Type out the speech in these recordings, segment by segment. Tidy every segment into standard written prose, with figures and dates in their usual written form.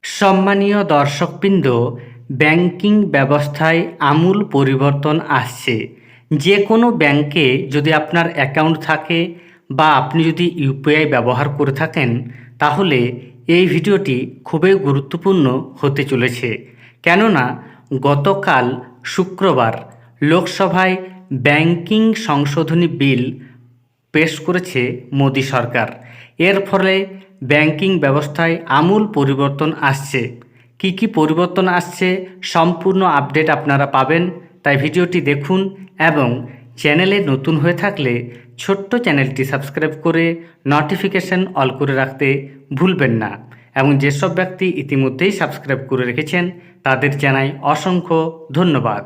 সম্মানীয় দর্শকবৃন্দ, ব্যাংকিং ব্যবস্থায় আমূল পরিবর্তন আসছে। যে কোনো ব্যাংকে যদি আপনার অ্যাকাউন্ট থাকে বা আপনি যদি ইউপিআই ব্যবহার করে থাকেন, তাহলে এই ভিডিওটি খুবই গুরুত্বপূর্ণ হতে চলেছে। কেননা গতকাল শুক্রবার লোকসভায় ব্যাংকিং সংশোধনী বিল পেশ করেছে মোদি সরকার। এর ফলে ব্যাংকিং ব্যবস্থায় আমূল পরিবর্তন আসছে। কি পরিবর্তন আসছে সম্পূর্ণ আপডেট আপনারা পাবেন, তাই ভিডিওটি দেখুন এবং চ্যানেলে নতুন হয়ে থাকলে ছোট্ট চ্যানেলটি সাবস্ক্রাইব করে নোটিফিকেশন অল করে রাখতে ভুলবেন না। এবং যেসব ব্যক্তি ইতিমধ্যেই সাবস্ক্রাইব করে রেখেছেন তাদের জানাই অসংখ্য ধন্যবাদ।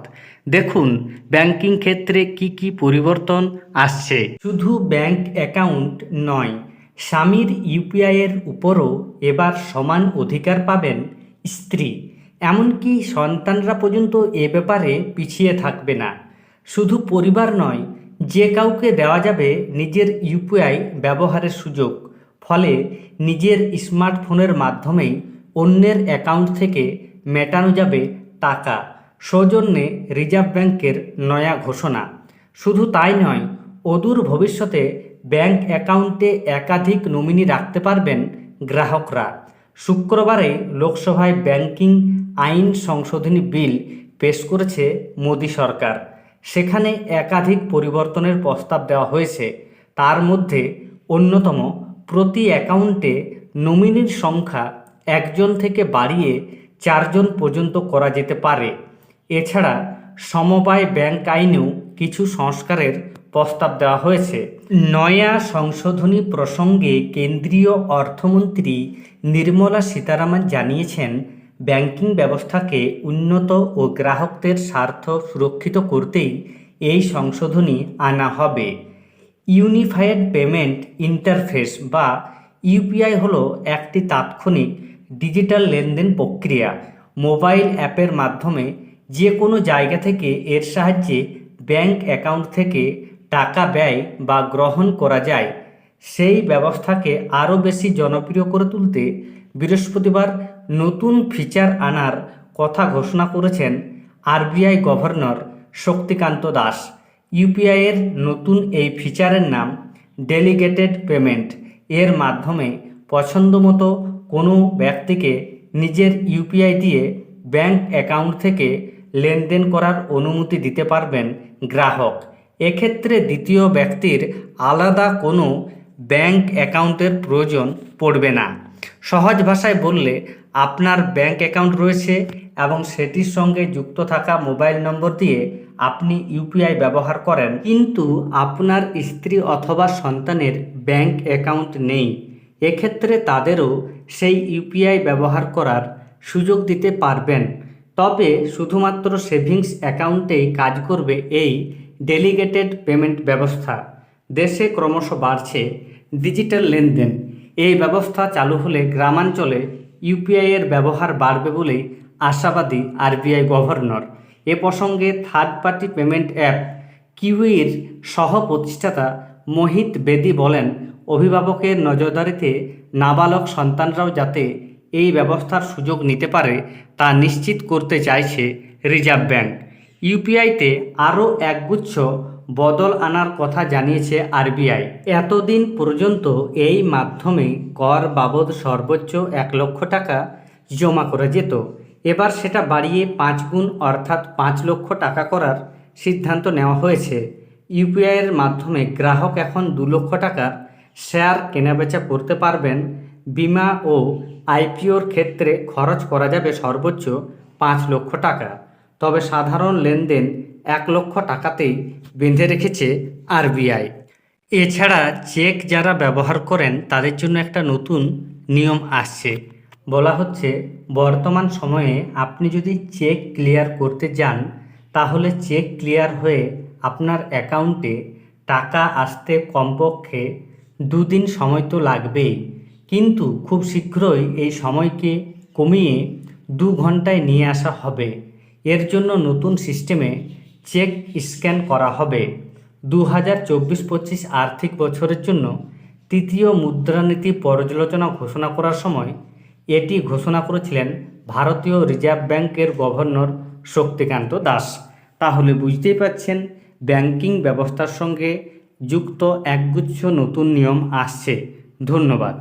দেখুন ব্যাংকিং ক্ষেত্রে কি পরিবর্তন আসছে। শুধু ব্যাংক অ্যাকাউন্ট নয়, স্বামীর ইউপিআইয়ের উপরও এবার সমান অধিকার পাবেন স্ত্রী। এমনকি সন্তানরা পর্যন্ত এ ব্যাপারে পিছিয়ে থাকবে না। শুধু পরিবার নয়, যে কাউকে দেওয়া যাবে নিজের ইউপিআই ব্যবহারের সুযোগ। ফলে নিজের স্মার্টফোনের মাধ্যমেই অন্যের অ্যাকাউন্ট থেকে মেটানো যাবে টাকা। সৌজন্যে রিজার্ভ ব্যাংকের নয়া ঘোষণা। শুধু তাই নয়, অদূর ভবিষ্যতে ব্যাংক অ্যাকাউন্টে একাধিক নমিনি রাখতে পারবেন গ্রাহকরা। শুক্রবারে লোকসভায় ব্যাংকিং আইন সংশোধনী বিল পেশ করেছে মোদি সরকার। সেখানে একাধিক পরিবর্তনের প্রস্তাব দেওয়া হয়েছে। তার মধ্যে অন্যতম, প্রতি অ্যাকাউন্টে নমিনির সংখ্যা একজন থেকে বাড়িয়ে 4 জন পর্যন্ত করা যেতে পারে। এছাড়া সমবায় ব্যাংক আইনেও কিছু সংস্কারের প্রস্তাব দেওয়া হয়েছে। নয়া সংশোধনী প্রসঙ্গে কেন্দ্রীয় অর্থমন্ত্রী নির্মলা সীতারামন জানিয়েছেন, ব্যাংকিং ব্যবস্থাকে উন্নত ও গ্রাহকদের স্বার্থ সুরক্ষিত করতেই এই সংশোধনী আনা হবে। ইউনিফাইড পেমেন্ট ইন্টারফেস বা ইউপিআই হলো একটি তাৎক্ষণিক ডিজিটাল লেনদেন প্রক্রিয়া। মোবাইল অ্যাপের মাধ্যমে যে কোনো জায়গা থেকে এর সাহায্যে ব্যাংক অ্যাকাউন্ট থেকে টাকা ব্যয় বা গ্রহণ করা যায়। সেই ব্যবস্থাকে আরও বেশি জনপ্রিয় করে তুলতে বৃহস্পতিবার নতুন ফিচার আনার কথা ঘোষণা করেছেন আরবিআই গভর্নর শক্তিকান্ত দাস। ইউপিআইয়ের নতুন এই ফিচারের নাম ডেলিগেটেড পেমেন্ট। এর মাধ্যমে পছন্দমতো কোনো ব্যক্তিকে নিজের ইউপিআই দিয়ে ব্যাংক অ্যাকাউন্ট থেকে লেনদেন করার অনুমতি দিতে পারবেন গ্রাহক। এক্ষেত্রে দ্বিতীয় ব্যক্তির আলাদা কোনো ব্যাংক অ্যাকাউন্টের প্রয়োজন পড়বে না। সহজ ভাষায় বললে, আপনার ব্যাংক অ্যাকাউন্ট রয়েছে এবং সেটির সঙ্গে যুক্ত থাকা মোবাইল নম্বর দিয়ে আপনি ইউপিআই ব্যবহার করেন, কিন্তু আপনার স্ত্রী অথবা সন্তানের ব্যাংক অ্যাকাউন্ট নেই। এক্ষেত্রে তাদেরও সেই ইউপিআই ব্যবহার করার সুযোগ দিতে পারবেন। তবে শুধুমাত্র সেভিংস অ্যাকাউন্টেই কাজ করবে এই ডেলিগেটেড পেমেন্ট ব্যবস্থা। দেশে ক্রমশ বাড়ছে ডিজিটাল লেনদেন। এই ব্যবস্থা চালু হলে গ্রামাঞ্চলে ইউপিআইয়ের ব্যবহার বাড়বে বলেই আশাবাদী আরবিআই গভর্নর। এ প্রসঙ্গে থার্ড পার্টি পেমেন্ট অ্যাপ কিউইর সহ প্রতিষ্ঠাতা মোহিত বেদি বলেন, অভিভাবকের নজরদারিতে নাবালক সন্তানরাও যাতে এই ব্যবস্থার সুযোগ নিতে পারে তা নিশ্চিত করতে চাইছে রিজার্ভ ব্যাংক। ইউপিআইতে আরও একগুচ্ছ বদল আনার কথা জানিয়েছে আরবিআই। এতদিন পর্যন্ত এই মাধ্যমে কর বাবদ সর্বোচ্চ 1 লক্ষ টাকা জমা করা যেত। এবার সেটা বাড়িয়ে 5 গুণ অর্থাৎ 5 লক্ষ টাকা করার সিদ্ধান্ত নেওয়া হয়েছে। ইউপিআইয়ের মাধ্যমে গ্রাহক এখন 2 লক্ষ টাকার শেয়ার কেনাবেচা করতে পারবেন। বিমা ও আইপিওর ক্ষেত্রে খরচ করা যাবে সর্বোচ্চ 5 লক্ষ টাকা। তবে সাধারণ লেনদেন 1 লক্ষ টাকাতেই বেঁধে রেখেছে আরবিআই। এছাড়া চেক যারা ব্যবহার করেন তাদের জন্য একটা নতুন নিয়ম আসছে। বলা হচ্ছে, বর্তমান সময়ে আপনি যদি চেক ক্লিয়ার করতে যান, তাহলে চেক ক্লিয়ার হয়ে আপনার অ্যাকাউন্টে টাকা আসতে কমপক্ষে 2 দিন সময় তো লাগবেই, কিন্তু খুব শীঘ্রই এই সময়কে কমিয়ে 2 ঘন্টায় নিয়ে আসা হবে। এর জন্য নতুন সিস্টেমে চেক স্ক্যান করা হবে। 2024-25 আর্থিক বছরের জন্য তৃতীয় মুদ্রানীতি পর্যালোচনা ঘোষণা করার সময় এটি ঘোষণা করেছিলেন ভারতীয় রিজার্ভ ব্যাংকের গভর্নর শক্তিকান্ত দাস। তাহলে বুঝতেই পারছেন ব্যাংকিং ব্যবস্থার সঙ্গে যুক্ত একগুচ্ছ নতুন নিয়ম আসছে। ধন্যবাদ।